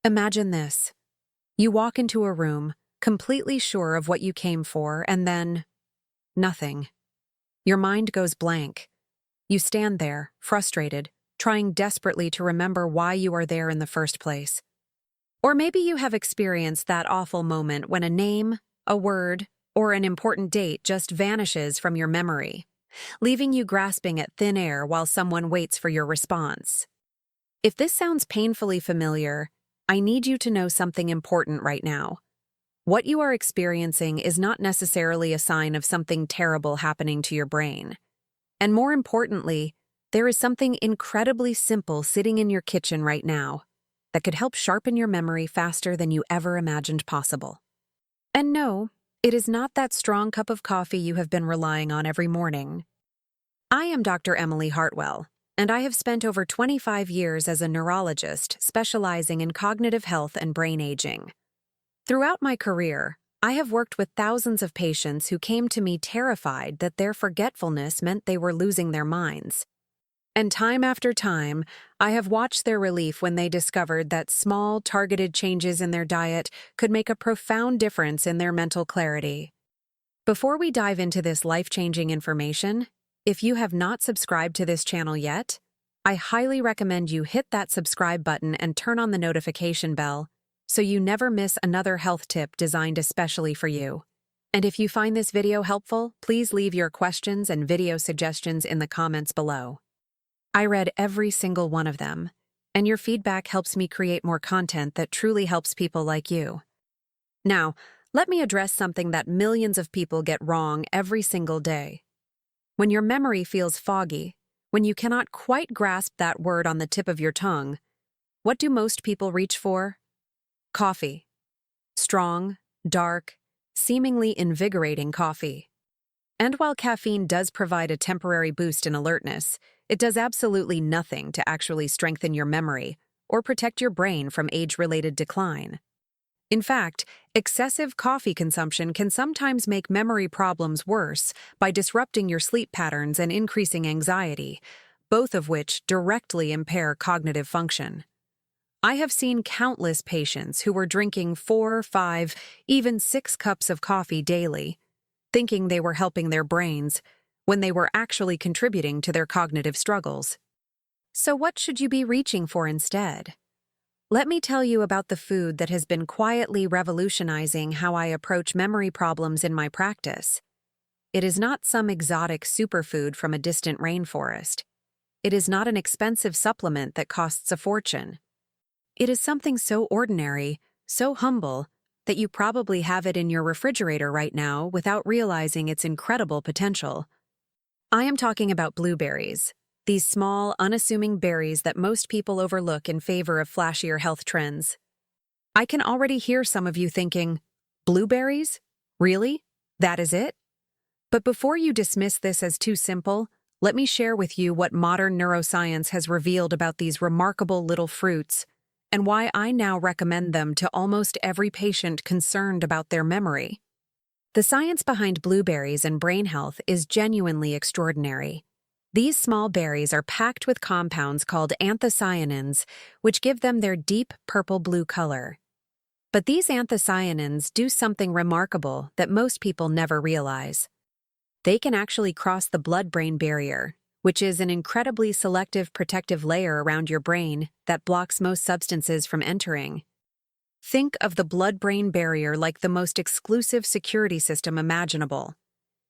Imagine this. You walk into a room, completely sure of what you came for, and then nothing. Your mind goes blank. You stand there, frustrated, trying desperately to remember why you are there in the first place. Or maybe you have experienced that awful moment when a name, a word, or an important date just vanishes from your memory, leaving you grasping at thin air while someone waits for your response. If this sounds painfully familiar, I need you to know something important right now. What you are experiencing is not necessarily a sign of something terrible happening to your brain. And more importantly, there is something incredibly simple sitting in your kitchen right now that could help sharpen your memory faster than you ever imagined possible. And no, it is not that strong cup of coffee you have been relying on every morning. I am Dr. Emily Hartwell, and I have spent over 25 years as a neurologist specializing in cognitive health and brain aging. Throughout my career, I have worked with thousands of patients who came to me terrified that their forgetfulness meant they were losing their minds. And time after time, I have watched their relief when they discovered that small, targeted changes in their diet could make a profound difference in their mental clarity. Before we dive into this life-changing information, if you have not subscribed to this channel yet, I highly recommend you hit that subscribe button and turn on the notification bell so you never miss another health tip designed especially for you. And if you find this video helpful, please leave your questions and video suggestions in the comments below. I read every single one of them, and your feedback helps me create more content that truly helps people like you. Now, let me address something that millions of people get wrong every single day. When your memory feels foggy, when you cannot quite grasp that word on the tip of your tongue, what do most people reach for? Coffee. Strong, dark, seemingly invigorating coffee. And while caffeine does provide a temporary boost in alertness, it does absolutely nothing to actually strengthen your memory or protect your brain from age-related decline. In fact, excessive coffee consumption can sometimes make memory problems worse by disrupting your sleep patterns and increasing anxiety, both of which directly impair cognitive function. I have seen countless patients who were drinking 4, 5, even 6 cups of coffee daily, thinking they were helping their brains, when they were actually contributing to their cognitive struggles. So what should you be reaching for instead? Let me tell you about the food that has been quietly revolutionizing how I approach memory problems in my practice. It is not some exotic superfood from a distant rainforest. It is not an expensive supplement that costs a fortune. It is something so ordinary, so humble, that you probably have it in your refrigerator right now without realizing its incredible potential. I am talking about blueberries, these small, unassuming berries that most people overlook in favor of flashier health trends. I can already hear some of you thinking, blueberries? Really? That is it? But before you dismiss this as too simple, let me share with you what modern neuroscience has revealed about these remarkable little fruits, and why I now recommend them to almost every patient concerned about their memory. The science behind blueberries and brain health is genuinely extraordinary. These small berries are packed with compounds called anthocyanins, which give them their deep purple-blue color. But these anthocyanins do something remarkable that most people never realize. They can actually cross the blood-brain barrier, which is an incredibly selective protective layer around your brain that blocks most substances from entering. Think of the blood-brain barrier like the most exclusive security system imaginable.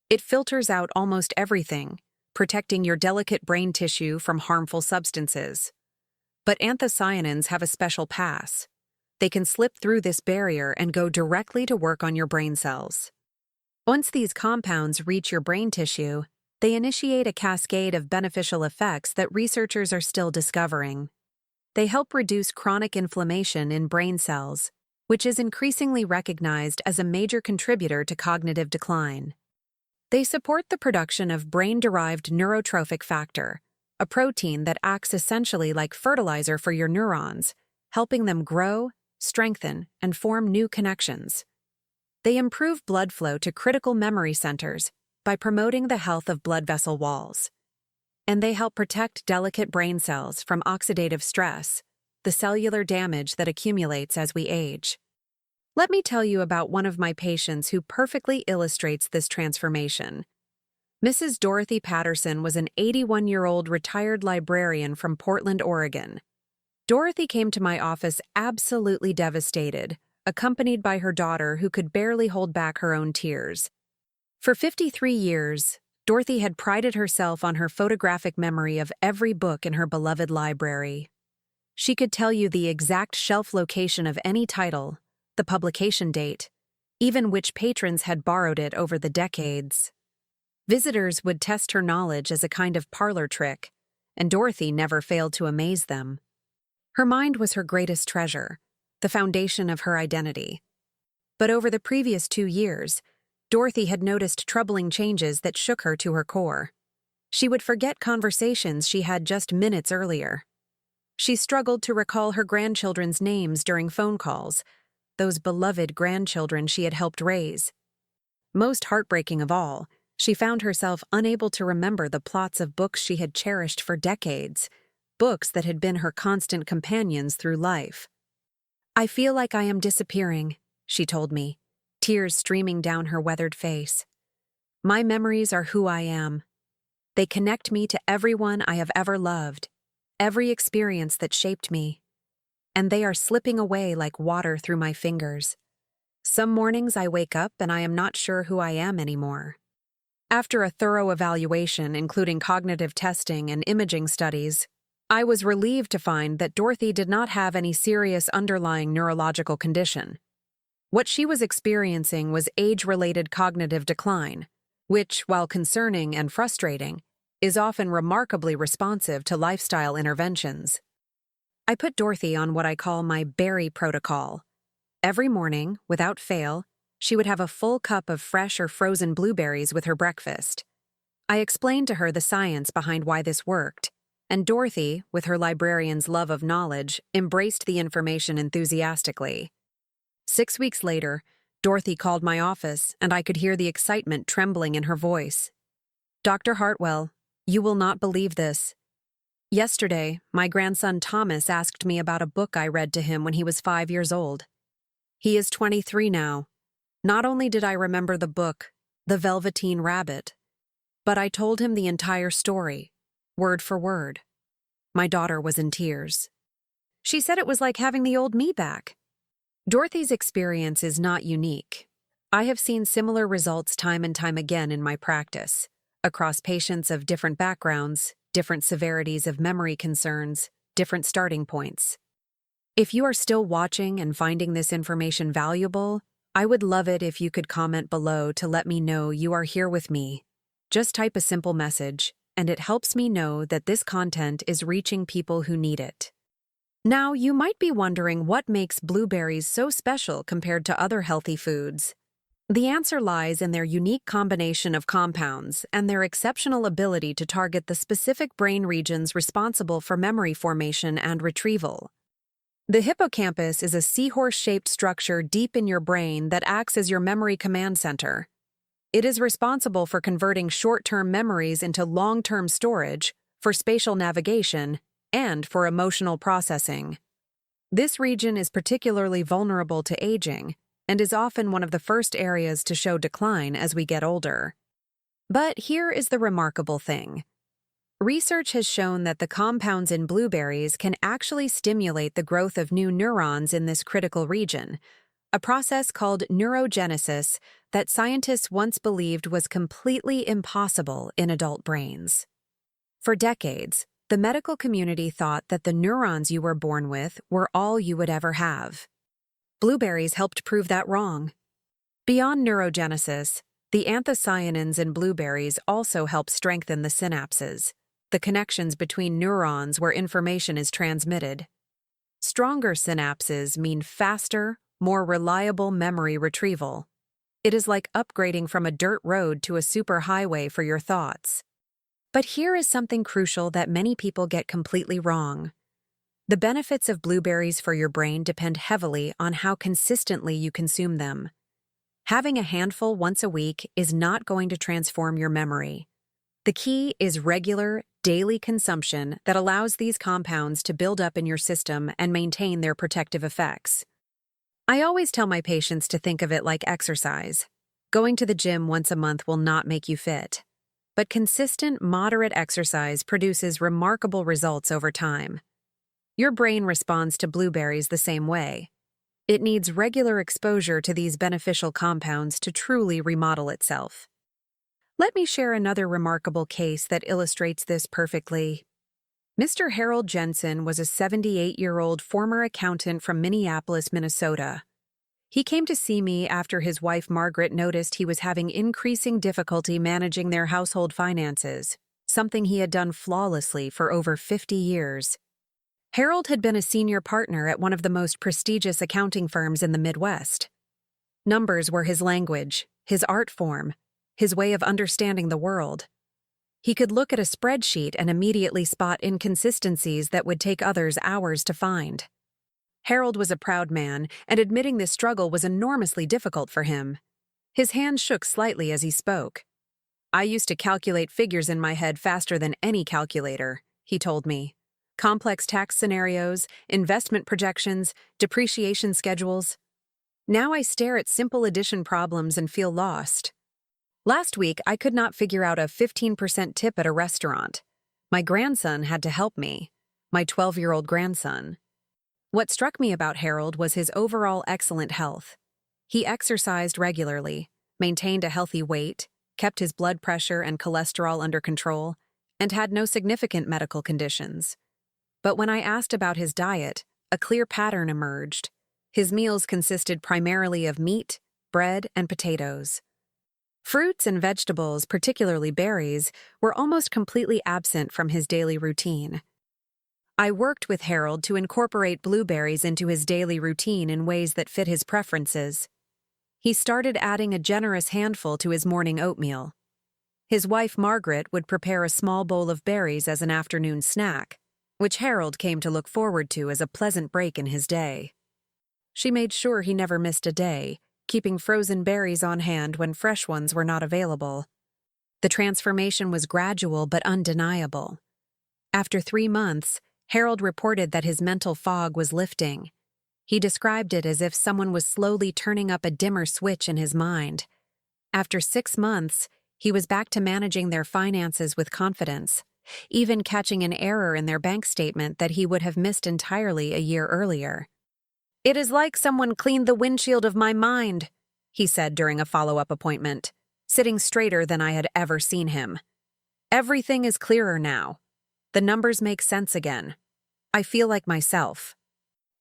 It filters out almost everything, protecting your delicate brain tissue from harmful substances. But anthocyanins have a special pass. They can slip through this barrier and go directly to work on your brain cells. Once these compounds reach your brain tissue, they initiate a cascade of beneficial effects that researchers are still discovering. They help reduce chronic inflammation in brain cells, which is increasingly recognized as a major contributor to cognitive decline. They support the production of brain-derived neurotrophic factor, a protein that acts essentially like fertilizer for your neurons, helping them grow, strengthen, and form new connections. They improve blood flow to critical memory centers by promoting the health of blood vessel walls. And they help protect delicate brain cells from oxidative stress, the cellular damage that accumulates as we age. Let me tell you about one of my patients who perfectly illustrates this transformation. Mrs. Dorothy Patterson was an 81-year-old retired librarian from Portland, Oregon. Dorothy came to my office absolutely devastated, accompanied by her daughter who could barely hold back her own tears. For 53 years, Dorothy had prided herself on her photographic memory of every book in her beloved library. She could tell you the exact shelf location of any title, the publication date, even which patrons had borrowed it over the decades. Visitors would test her knowledge as a kind of parlor trick, and Dorothy never failed to amaze them. Her mind was her greatest treasure, the foundation of her identity. But over the previous 2 years, Dorothy had noticed troubling changes that shook her to her core. She would forget conversations she had just minutes earlier. She struggled to recall her grandchildren's names during phone calls, those beloved grandchildren she had helped raise. Most heartbreaking of all, she found herself unable to remember the plots of books she had cherished for decades, books that had been her constant companions through life. "I feel like I am disappearing," she told me, tears streaming down her weathered face. "My memories are who I am. They connect me to everyone I have ever loved, every experience that shaped me. And they are slipping away like water through my fingers. Some mornings I wake up and I am not sure who I am anymore." After a thorough evaluation, including cognitive testing and imaging studies, I was relieved to find that Dorothy did not have any serious underlying neurological condition. What she was experiencing was age-related cognitive decline, which, while concerning and frustrating, is often remarkably responsive to lifestyle interventions. I put Dorothy on what I call my berry protocol. Every morning, without fail, she would have a full cup of fresh or frozen blueberries with her breakfast. I explained to her the science behind why this worked, and Dorothy, with her librarian's love of knowledge, embraced the information enthusiastically. 6 weeks later, Dorothy called my office, and I could hear the excitement trembling in her voice. "Dr. Hartwell, you will not believe this. Yesterday, my grandson Thomas asked me about a book I read to him when he was 5 years old. He is 23 now. Not only did I remember the book, The Velveteen Rabbit, but I told him the entire story, word for word." My daughter was in tears. She said it was like having the old me back. Dorothy's experience is not unique. I have seen similar results time and time again in my practice, across patients of different backgrounds, different severities of memory concerns, different starting points. If you are still watching and finding this information valuable, I would love it if you could comment below to let me know you are here with me. Just type a simple message, and it helps me know that this content is reaching people who need it. Now, you might be wondering what makes blueberries so special compared to other healthy foods. The answer lies in their unique combination of compounds and their exceptional ability to target the specific brain regions responsible for memory formation and retrieval. The hippocampus is a seahorse-shaped structure deep in your brain that acts as your memory command center. It is responsible for converting short-term memories into long-term storage, for spatial navigation, and for emotional processing. This region is particularly vulnerable to aging and is often one of the first areas to show decline as we get older. But here is the remarkable thing. Research has shown that the compounds in blueberries can actually stimulate the growth of new neurons in this critical region, a process called neurogenesis that scientists once believed was completely impossible in adult brains. For decades, the medical community thought that the neurons you were born with were all you would ever have. Blueberries helped prove that wrong. Beyond neurogenesis, the anthocyanins in blueberries also help strengthen the synapses, the connections between neurons where information is transmitted. Stronger synapses mean faster, more reliable memory retrieval. It is like upgrading from a dirt road to a superhighway for your thoughts. But here is something crucial that many people get completely wrong. The benefits of blueberries for your brain depend heavily on how consistently you consume them. Having a handful once a week is not going to transform your memory. The key is regular, daily consumption that allows these compounds to build up in your system and maintain their protective effects. I always tell my patients to think of it like exercise. Going to the gym once a month will not make you fit. But consistent, moderate exercise produces remarkable results over time. Your brain responds to blueberries the same way. It needs regular exposure to these beneficial compounds to truly remodel itself. Let me share another remarkable case that illustrates this perfectly. Mr. Harold Jensen was a 78-year-old former accountant from Minneapolis, Minnesota. He came to see me after his wife Margaret noticed he was having increasing difficulty managing their household finances, something he had done flawlessly for over 50 years. Harold had been a senior partner at one of the most prestigious accounting firms in the Midwest. Numbers were his language, his art form, his way of understanding the world. He could look at a spreadsheet and immediately spot inconsistencies that would take others hours to find. Harold was a proud man, and admitting this struggle was enormously difficult for him. His hands shook slightly as he spoke. "I used to calculate figures in my head faster than any calculator," he told me. "Complex tax scenarios, investment projections, depreciation schedules. Now I stare at simple addition problems and feel lost. Last week, I could not figure out a 15% tip at a restaurant. My grandson had to help me, my 12-year-old grandson." What struck me about Harold was his overall excellent health. He exercised regularly, maintained a healthy weight, kept his blood pressure and cholesterol under control, and had no significant medical conditions. But when I asked about his diet, a clear pattern emerged. His meals consisted primarily of meat, bread, and potatoes. Fruits and vegetables, particularly berries, were almost completely absent from his daily routine. I worked with Harold to incorporate blueberries into his daily routine in ways that fit his preferences. He started adding a generous handful to his morning oatmeal. His wife Margaret would prepare a small bowl of berries as an afternoon snack, which Harold came to look forward to as a pleasant break in his day. She made sure he never missed a day, keeping frozen berries on hand when fresh ones were not available. The transformation was gradual but undeniable. After 3 months, Harold reported that his mental fog was lifting. He described it as if someone was slowly turning up a dimmer switch in his mind. After 6 months, he was back to managing their finances with confidence, even catching an error in their bank statement that he would have missed entirely a year earlier. "It is like someone cleaned the windshield of my mind," he said during a follow-up appointment, sitting straighter than I had ever seen him. "Everything is clearer now. The numbers make sense again. I feel like myself."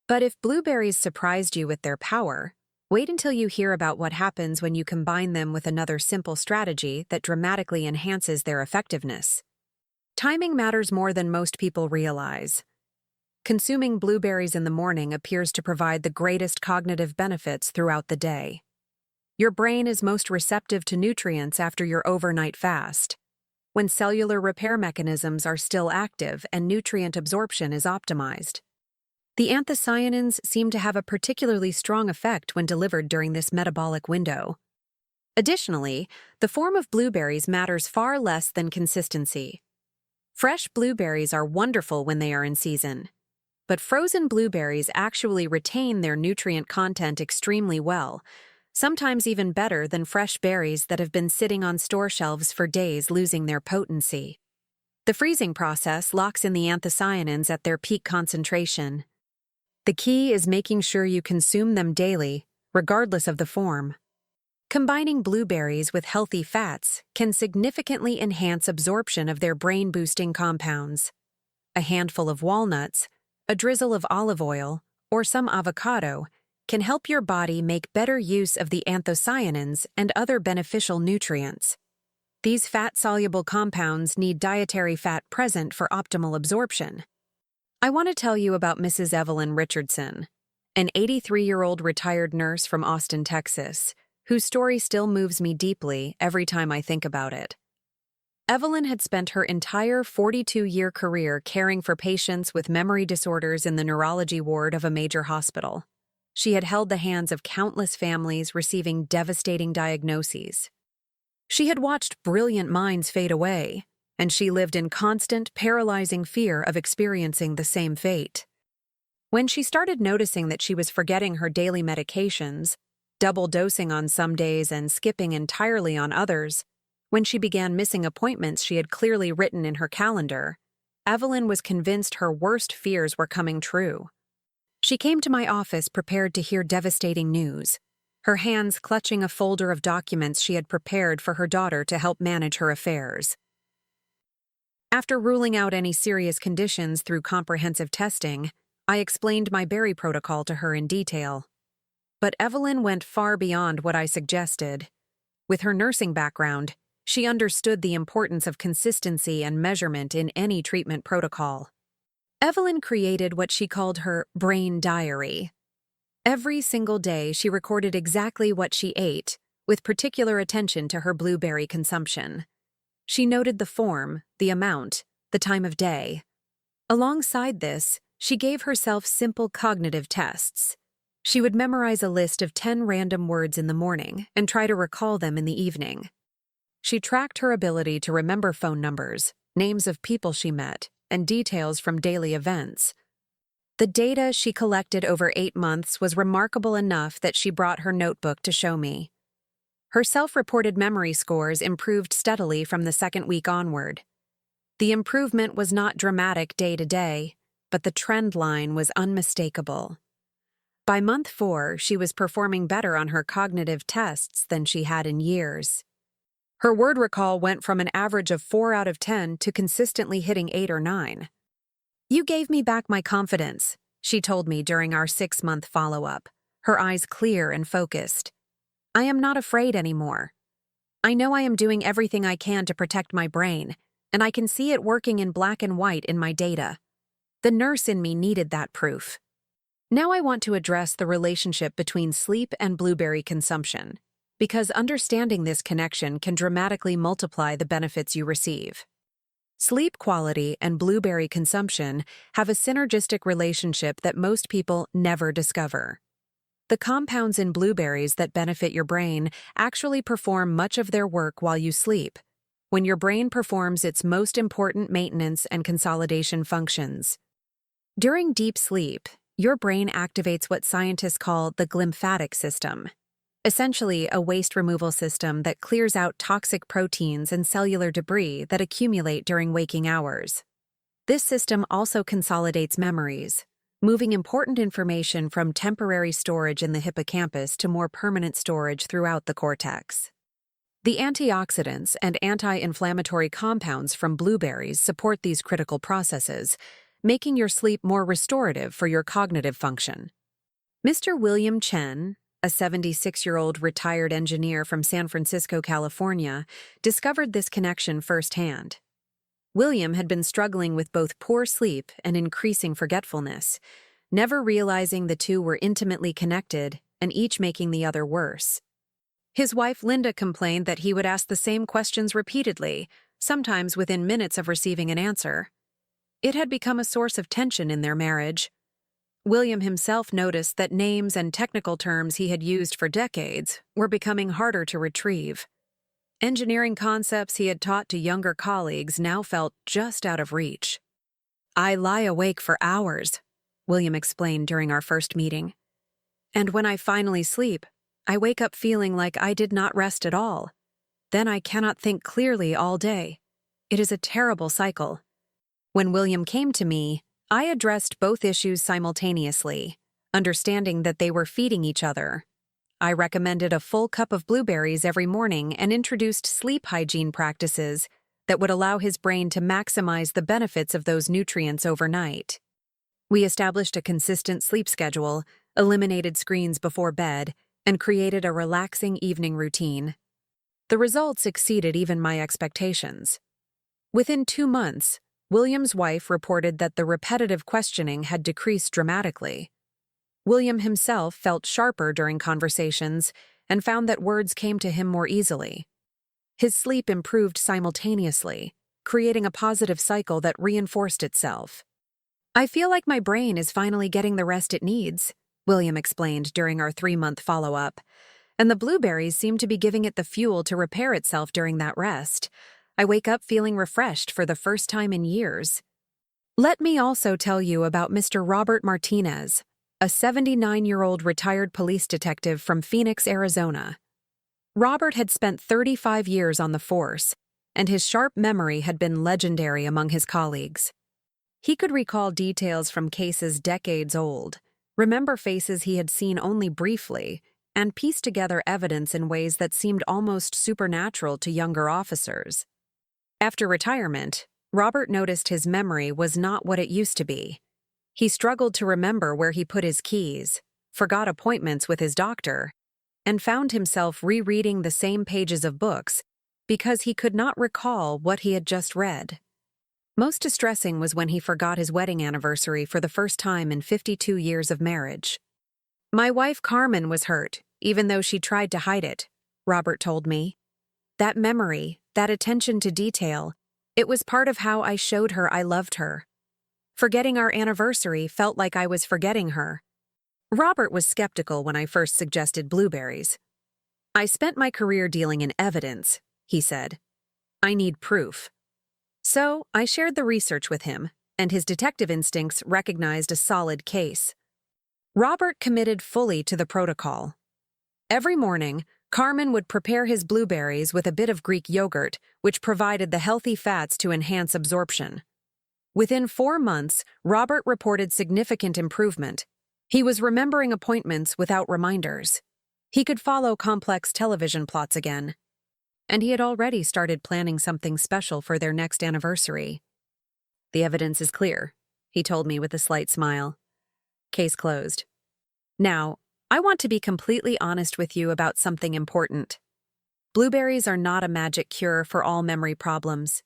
But if blueberries surprised you with their power, wait until you hear about what happens when you combine them with another simple strategy that dramatically enhances their effectiveness. Timing matters more than most people realize. Consuming blueberries in the morning appears to provide the greatest cognitive benefits throughout the day. Your brain is most receptive to nutrients after your overnight fast, when cellular repair mechanisms are still active and nutrient absorption is optimized. The anthocyanins seem to have a particularly strong effect when delivered during this metabolic window. Additionally, the form of blueberries matters far less than consistency. Fresh blueberries are wonderful when they are in season, but frozen blueberries actually retain their nutrient content extremely well, sometimes even better than fresh berries that have been sitting on store shelves for days losing their potency. The freezing process locks in the anthocyanins at their peak concentration. The key is making sure you consume them daily, regardless of the form. Combining blueberries with healthy fats can significantly enhance absorption of their brain-boosting compounds. A handful of walnuts, a drizzle of olive oil, or some avocado can help your body make better use of the anthocyanins and other beneficial nutrients. These fat-soluble compounds need dietary fat present for optimal absorption. I want to tell you about Mrs. Evelyn Richardson, an 83-year-old retired nurse from Austin, Texas, whose story still moves me deeply every time I think about it. Evelyn had spent her entire 42-year career caring for patients with memory disorders in the neurology ward of a major hospital. She had held the hands of countless families receiving devastating diagnoses. She had watched brilliant minds fade away, and she lived in constant, paralyzing fear of experiencing the same fate. When she started noticing that she was forgetting her daily medications, double dosing on some days and skipping entirely on others, when she began missing appointments she had clearly written in her calendar, Evelyn was convinced her worst fears were coming true. She came to my office prepared to hear devastating news, her hands clutching a folder of documents she had prepared for her daughter to help manage her affairs. After ruling out any serious conditions through comprehensive testing, I explained my berry protocol to her in detail. But Evelyn went far beyond what I suggested. With her nursing background, she understood the importance of consistency and measurement in any treatment protocol. Evelyn created what she called her brain diary. Every single day, she recorded exactly what she ate, with particular attention to her blueberry consumption. She noted the form, the amount, the time of day. Alongside this, she gave herself simple cognitive tests. She would memorize a list of 10 random words in the morning and try to recall them in the evening. She tracked her ability to remember phone numbers, names of people she met, and details from daily events. The data she collected over 8 months was remarkable enough that she brought her notebook to show me. Her self-reported memory scores improved steadily from the second week onward. The improvement was not dramatic day to day, but the trend line was unmistakable. By month 4, she was performing better on her cognitive tests than she had in years. Her word recall went from an average of 4 out of 10 to consistently hitting 8 or 9. "You gave me back my confidence," she told me during our 6-month follow-up, her eyes clear and focused. "I am not afraid anymore. I know I am doing everything I can to protect my brain, and I can see it working in black and white in my data. The nurse in me needed that proof." Now I want to address the relationship between sleep and blueberry consumption, because understanding this connection can dramatically multiply the benefits you receive. Sleep quality and blueberry consumption have a synergistic relationship that most people never discover. The compounds in blueberries that benefit your brain actually perform much of their work while you sleep, when your brain performs its most important maintenance and consolidation functions. During deep sleep, your brain activates what scientists call the glymphatic system, essentially a waste removal system that clears out toxic proteins and cellular debris that accumulate during waking hours. This system also consolidates memories, moving important information from temporary storage in the hippocampus to more permanent storage throughout the cortex. The antioxidants and anti-inflammatory compounds from blueberries support these critical processes, making your sleep more restorative for your cognitive function. Mr. William Chen, a 76-year-old retired engineer from San Francisco, California, discovered this connection firsthand. William had been struggling with both poor sleep and increasing forgetfulness, never realizing the two were intimately connected and each making the other worse. His wife Linda complained that he would ask the same questions repeatedly, sometimes within minutes of receiving an answer. It had become a source of tension in their marriage. William himself noticed that names and technical terms he had used for decades were becoming harder to retrieve. Engineering concepts he had taught to younger colleagues now felt just out of reach. "I lie awake for hours," William explained during our first meeting. "And when I finally sleep, I wake up feeling like I did not rest at all. Then I cannot think clearly all day. It is a terrible cycle." When William came to me, I addressed both issues simultaneously, understanding that they were feeding each other. I recommended a full cup of blueberries every morning and introduced sleep hygiene practices that would allow his brain to maximize the benefits of those nutrients overnight. We established a consistent sleep schedule, eliminated screens before bed, and created a relaxing evening routine. The results exceeded even my expectations. Within 2 months, William's wife reported that the repetitive questioning had decreased dramatically. William himself felt sharper during conversations and found that words came to him more easily. His sleep improved simultaneously, creating a positive cycle that reinforced itself. "I feel like my brain is finally getting the rest it needs," William explained during our 3-month follow-up, "and the blueberries seem to be giving it the fuel to repair itself during that rest. I wake up feeling refreshed for the first time in years. Let me also tell you about Mr. Robert Martinez, a 79-year-old retired police detective from Phoenix, Arizona. Robert had spent 35 years on the force, and his sharp memory had been legendary among his colleagues. He could recall details from cases decades old, remember faces he had seen only briefly, and piece together evidence in ways that seemed almost supernatural to younger officers. After retirement, Robert noticed his memory was not what it used to be. He struggled to remember where he put his keys, forgot appointments with his doctor, and found himself rereading the same pages of books because he could not recall what he had just read. Most distressing was when he forgot his wedding anniversary for the first time in 52 years of marriage. My wife Carmen was hurt, even though she tried to hide it, Robert told me. That memory, that attention to detail, it was part of how I showed her I loved her. Forgetting our anniversary felt like I was forgetting her. Robert was skeptical when I first suggested blueberries. I spent my career dealing in evidence, he said. I need proof. So I shared the research with him, and his detective instincts recognized a solid case. Robert committed fully to the protocol. Every morning, Carmen would prepare his blueberries with a bit of Greek yogurt, which provided the healthy fats to enhance absorption. Within 4 months, Robert reported significant improvement. He was remembering appointments without reminders. He could follow complex television plots again. And he had already started planning something special for their next anniversary. The evidence is clear, he told me with a slight smile. Case closed. Now, I want to be completely honest with you about something important. Blueberries are not a magic cure for all memory problems.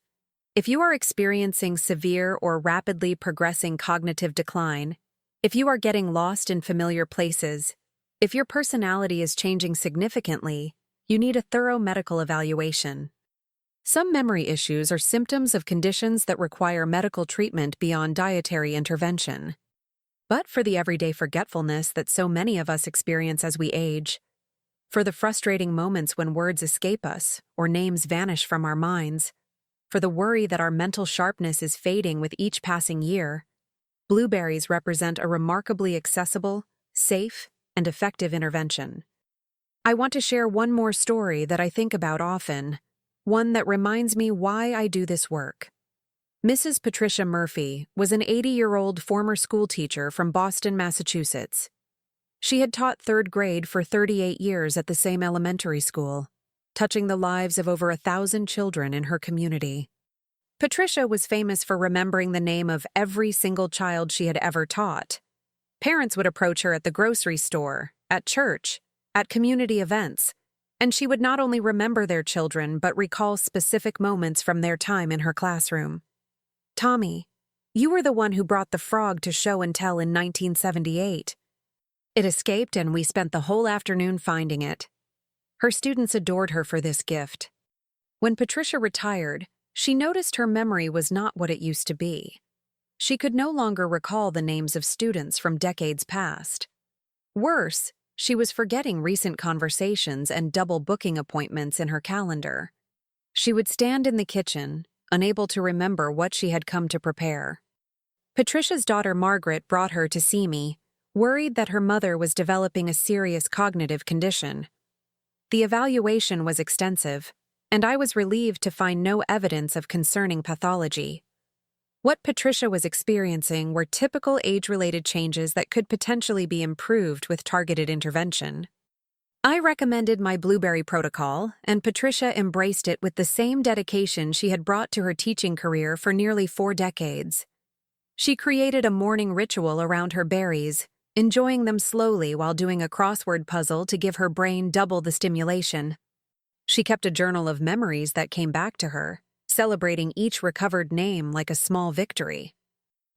If you are experiencing severe or rapidly progressing cognitive decline, if you are getting lost in familiar places, if your personality is changing significantly, you need a thorough medical evaluation. Some memory issues are symptoms of conditions that require medical treatment beyond dietary intervention. But for the everyday forgetfulness that so many of us experience as we age, for the frustrating moments when words escape us or names vanish from our minds, for the worry that our mental sharpness is fading with each passing year, blueberries represent a remarkably accessible, safe, and effective intervention. I want to share one more story that I think about often, one that reminds me why I do this work. Mrs. Patricia Murphy was an 80-year-old former schoolteacher from Boston, Massachusetts. She had taught 3rd grade for 38 years at the same elementary school, touching the lives of over 1,000 children in her community. Patricia was famous for remembering the name of every single child she had ever taught. Parents would approach her at the grocery store, at church, at community events, and she would not only remember their children but recall specific moments from their time in her classroom. Tommy, you were the one who brought the frog to show and tell in 1978. It escaped and we spent the whole afternoon finding it. Her students adored her for this gift. When Patricia retired, she noticed her memory was not what it used to be. She could no longer recall the names of students from decades past. Worse, she was forgetting recent conversations and double booking appointments in her calendar. She would stand in the kitchen, unable to remember what she had come to prepare. Patricia's daughter Margaret brought her to see me, worried that her mother was developing a serious cognitive condition. The evaluation was extensive, and I was relieved to find no evidence of concerning pathology. What Patricia was experiencing were typical age-related changes that could potentially be improved with targeted intervention. I recommended my blueberry protocol, and Patricia embraced it with the same dedication she had brought to her teaching career for nearly 4 decades. She created a morning ritual around her berries, enjoying them slowly while doing a crossword puzzle to give her brain double the stimulation. She kept a journal of memories that came back to her, celebrating each recovered name like a small victory.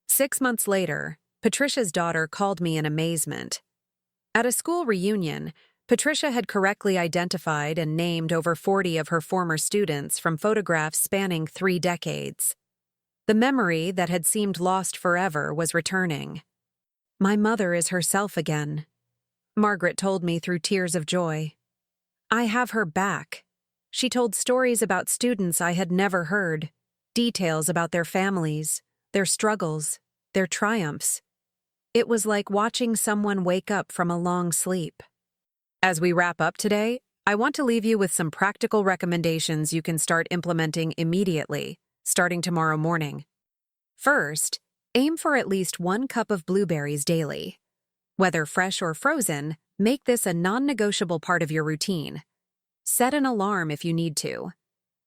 6 months later, Patricia's daughter called me in amazement. At a school reunion, Patricia had correctly identified and named over 40 of her former students from photographs spanning 3 decades. The memory that had seemed lost forever was returning. "My mother is herself again," Margaret told me through tears of joy. "I have her back. She told stories about students I had never heard, details about their families, their struggles, their triumphs. It was like watching someone wake up from a long sleep. As we wrap up today, I want to leave you with some practical recommendations you can start implementing immediately, starting tomorrow morning. First, aim for at least 1 cup of blueberries daily. Whether fresh or frozen, make this a non-negotiable part of your routine. Set an alarm if you need to.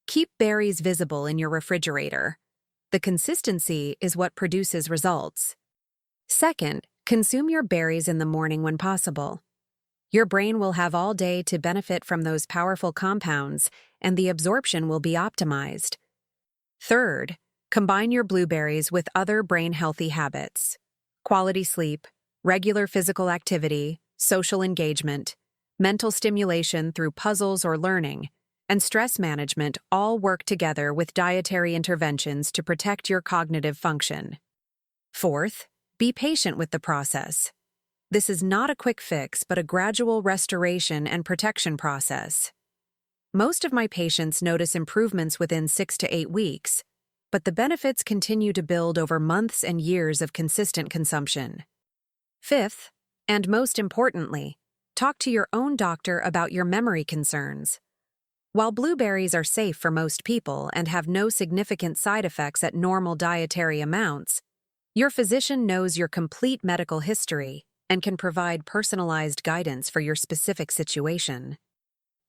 Keep berries visible in your refrigerator. The consistency is what produces results. Second, consume your berries in the morning when possible. Your brain will have all day to benefit from those powerful compounds, and the absorption will be optimized. Third, combine your blueberries with other brain-healthy habits. Quality sleep, regular physical activity, social engagement, mental stimulation through puzzles or learning, and stress management all work together with dietary interventions to protect your cognitive function. Fourth, be patient with the process. This is not a quick fix, but a gradual restoration and protection process. Most of my patients notice improvements within 6 to 8 weeks, but the benefits continue to build over months and years of consistent consumption. Fifth, and most importantly, talk to your own doctor about your memory concerns. While blueberries are safe for most people and have no significant side effects at normal dietary amounts, your physician knows your complete medical history and can provide personalized guidance for your specific situation.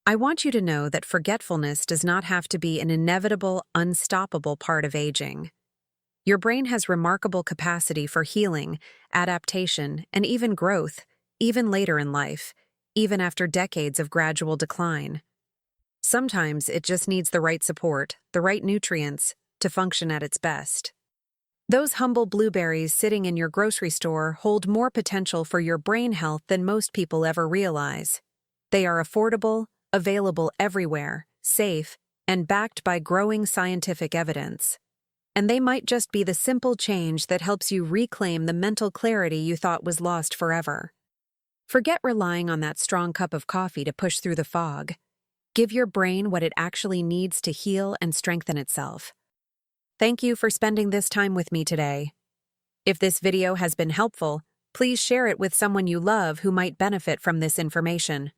I want you to know that forgetfulness does not have to be an inevitable, unstoppable part of aging. Your brain has remarkable capacity for healing, adaptation, and even growth, even later in life, even after decades of gradual decline. Sometimes it just needs the right support, the right nutrients, to function at its best. Those humble blueberries sitting in your grocery store hold more potential for your brain health than most people ever realize. They are affordable, available everywhere, safe, and backed by growing scientific evidence. And they might just be the simple change that helps you reclaim the mental clarity you thought was lost forever. Forget relying on that strong cup of coffee to push through the fog. Give your brain what it actually needs to heal and strengthen itself. Thank you for spending this time with me today. If this video has been helpful, please share it with someone you love who might benefit from this information.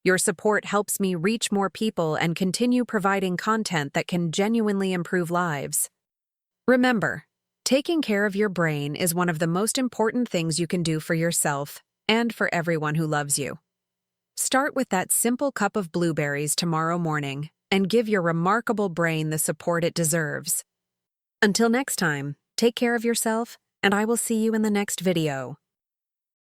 Your support helps me reach more people and continue providing content that can genuinely improve lives. Remember, taking care of your brain is one of the most important things you can do for yourself and for everyone who loves you. Start with that simple cup of blueberries tomorrow morning and give your remarkable brain the support it deserves. Until next time, take care of yourself, and I will see you in the next video.